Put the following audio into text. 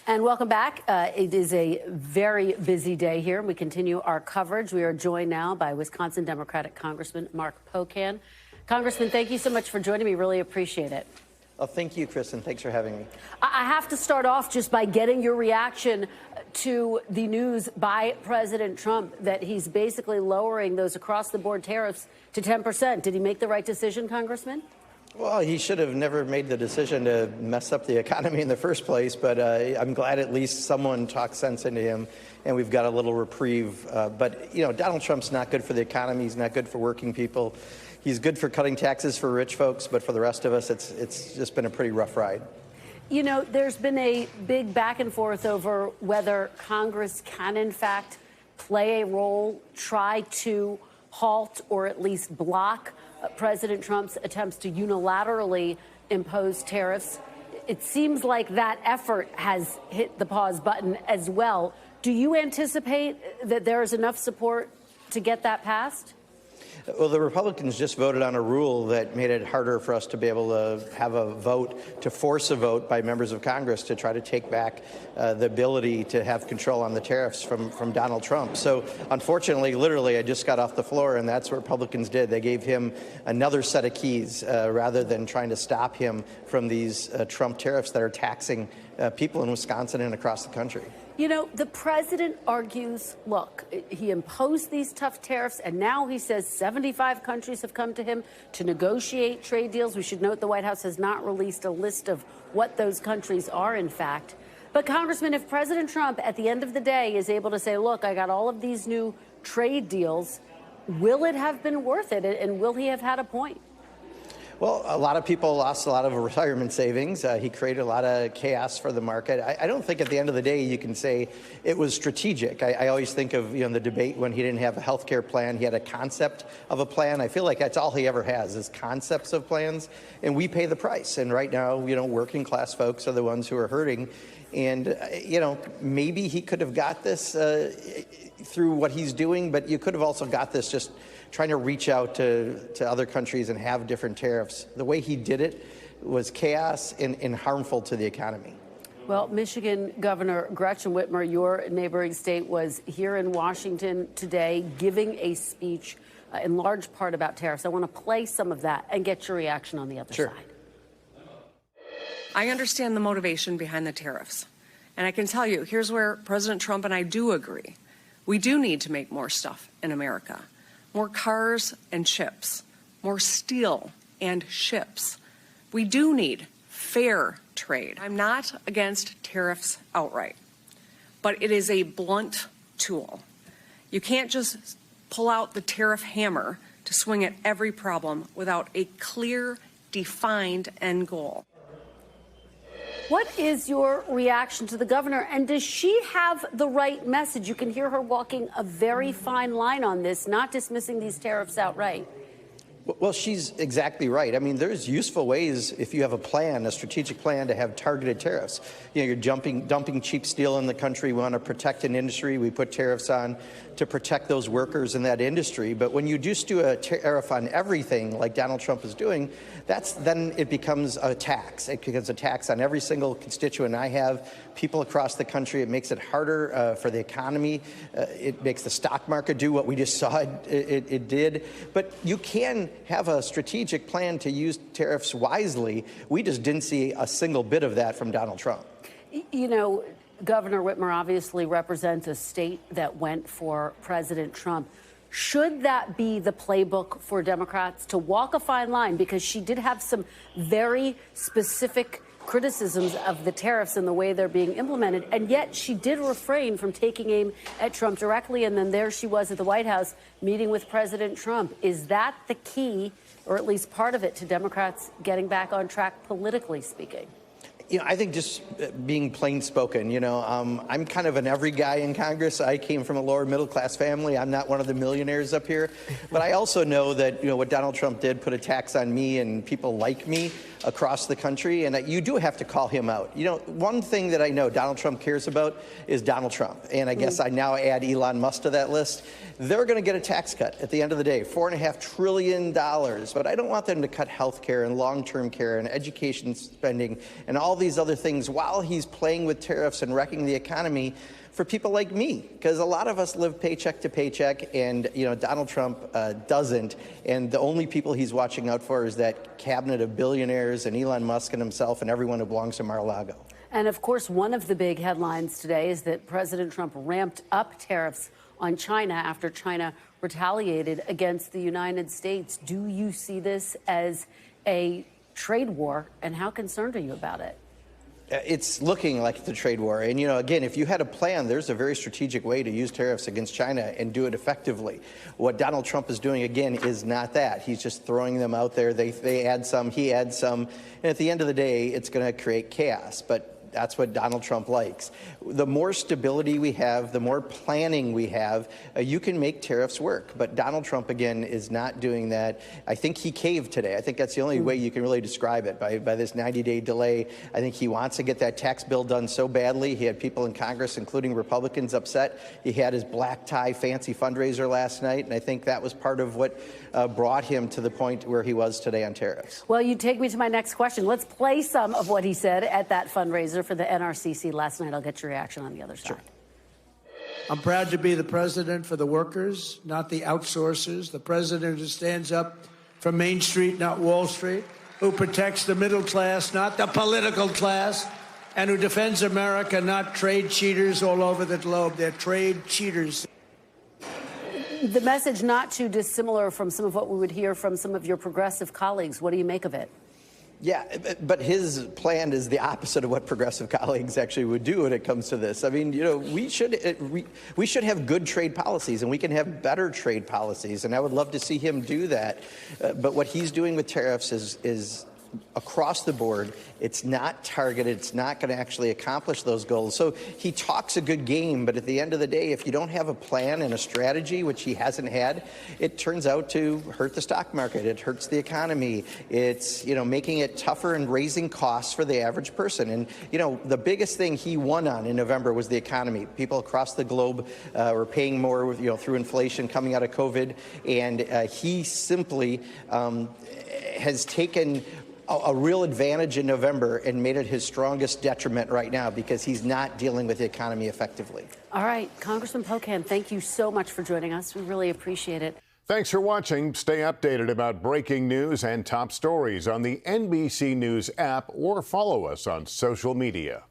And welcome back. It is a very busy day here. We continue our coverage. We are joined now by Wisconsin Democratic Congressman Mark Pocan. Congressman, thank you so much for joining me. Really appreciate it. Oh, thank you, Kristen. Thanks for having me. I have to start off just by getting your reaction to the news by President Trump that he's basically lowering those across-the-board tariffs to 10%. Did he make the right decision, Congressman? Well, he should have never made the decision to mess up the economy in the first place, but I'm glad at least someone talked sense into him, and we've got a little reprieve. But, you know, Donald Trump's not good for the economy. He's not good for working people. He's good for cutting taxes for rich folks, but for the rest of us, it's just been a pretty rough ride. You know, there's been a big back and forth over whether Congress can, in fact, play a role, try to halt or at least block President Trump's attempts to unilaterally impose tariffs. It seems like that effort has hit the pause button as well. Do you anticipate that there is enough support to get that passed? Well, the Republicans just voted on a rule that made it harder for us to be able to have a vote, to force a vote by members of Congress to try to take back the ability to have control on the tariffs from Donald Trump. So, unfortunately, literally, I just got off the floor, and that's what Republicans did. They gave him another set of keys rather than trying to stop him from these Trump tariffs that are taxing people in Wisconsin and across the country. You know, the president argues, look, he imposed these tough tariffs, and now he says 75 countries have come to him to negotiate trade deals. We should note the White House has not released a list of what those countries are, in fact. But, Congressman, if President Trump, at the end of the day, is able to say, look, I got all of these new trade deals, will it have been worth it, and will he have had a point? Well, a lot of people lost a lot of retirement savings. He created a lot of chaos for the market. I don't think at the end of the day you can say it was strategic. I always think of, you know, the debate when he didn't have a health care plan. He had a concept of a plan. I feel like that's all he ever has is concepts of plans, and we pay the price. And right now, you know, working class folks are the ones who are hurting. And, you know, maybe he could have got this through what he's doing, but you could have also got this just trying to reach out to other countries and have different tariffs. The way he did it was chaos and harmful to the economy. Well, Michigan Governor Gretchen Whitmer, your neighboring state, was here in Washington today giving a speech in large part about tariffs. I want to play some of that and get your reaction on the other side. I understand the motivation behind the tariffs. And I can tell you, here's where President Trump and I do agree. We do need to make more stuff in America. More cars and chips, more steel and ships. We do need fair trade. I'm not against tariffs outright, but it is a blunt tool. You can't just pull out the tariff hammer to swing at every problem without a clear, defined end goal. What is your reaction to the governor, and does she have the right message? You can hear her walking a very fine line on this, not dismissing these tariffs outright. Well, she's exactly right. I mean, there's useful ways if you have a plan, a strategic plan to have targeted tariffs. You know, you're dumping cheap steel in the country. We want to protect an industry. We put tariffs on to protect those workers in that industry. But when you just do a tariff on everything like Donald Trump is doing, then it becomes a tax. It becomes a tax on every single constituent I have, people across the country. It makes it harder for the economy. It makes the stock market do what we just saw it did. But you can have a strategic plan to use tariffs wisely. We just didn't see a single bit of that from Donald Trump. You know, Governor Whitmer obviously represents a state that went for President Trump. Should that be the playbook for Democrats, to walk a fine line? Because she did have some very specific criticisms of the tariffs and the way they're being implemented, and yet she did refrain from taking aim at Trump directly, and then there she was at the White House meeting with President Trump. Is that the key, or at least part of it, to Democrats getting back on track politically speaking? You know, I think just being plain spoken, you know, I'm kind of an every guy in Congress. I came from a lower middle class family. I'm not one of the millionaires up here. But I also know that, you know, what Donald Trump did, put a tax on me and people like me. across the country, and you do have to call him out. You know, one thing that I know Donald Trump cares about is Donald Trump, and I guess I now add Elon Musk to that list. They're going to get a tax cut at the end of the day, $4.5 trillion, but I don't want them to cut health care and long-term care and education spending and all these other things while he's playing with tariffs and wrecking the economy for people like me, because a lot of us live paycheck to paycheck, and you know Donald Trump doesn't, and the only people he's watching out for is that cabinet of billionaires and Elon Musk and himself and everyone who belongs to Mar-a-Lago. And of course, one of the big headlines today is that President Trump ramped up tariffs on China after China retaliated against the United States. Do you see this as a trade war, and how concerned are you about it? It's looking like the trade war. And, you know, again, if you had a plan, there's a very strategic way to use tariffs against China and do it effectively. What Donald Trump is doing, again, is not that. He's just throwing them out there. They add some, he adds some. And at the end of the day, it's going to create chaos. But that's what Donald Trump likes. The more stability we have, the more planning we have, you can make tariffs work. But Donald Trump, again, is not doing that. I think he caved today. I think that's the only way you can really describe it, by this 90-day delay. I think he wants to get that tax bill done so badly. He had people in Congress, including Republicans, upset. He had his black tie fancy fundraiser last night, and I think that was part of what brought him to the point where he was today on tariffs. Well, you take me to my next question. Let's play some of what he said at that fundraiser for the NRCC last night. I'll get your reaction on the other side. Sure. I'm proud to be the president for the workers, not the outsourcers. The president who stands up for Main Street, not Wall Street, who protects the middle class, not the political class, and who defends America, not trade cheaters all over the globe. They're trade cheaters. The message not too dissimilar from some of what we would hear from some of your progressive colleagues. What do you make of it? Yeah, but his plan is the opposite of what progressive colleagues actually would do when it comes to this. I mean, you know, we should have good trade policies, and we can have better trade policies, and I would love to see him do that. But what he's doing with tariffs is across the board. It's not targeted. It's not going to actually accomplish those goals. So he talks a good game, but at the end of the day, if you don't have a plan and a strategy, which he hasn't had, it turns out to hurt the stock market. It hurts the economy. It's, you know, making it tougher and raising costs for the average person. And, you know, the biggest thing he won on in November was the economy. People across the globe were paying more, you know, through inflation coming out of COVID. And he simply has taken a real advantage in November and made it his strongest detriment right now, because he's not dealing with the economy effectively. All right, Congressman Pocan, thank you so much for joining us. We really appreciate it. Thanks for watching. Stay updated about breaking news and top stories on the NBC News app, or follow us on social media.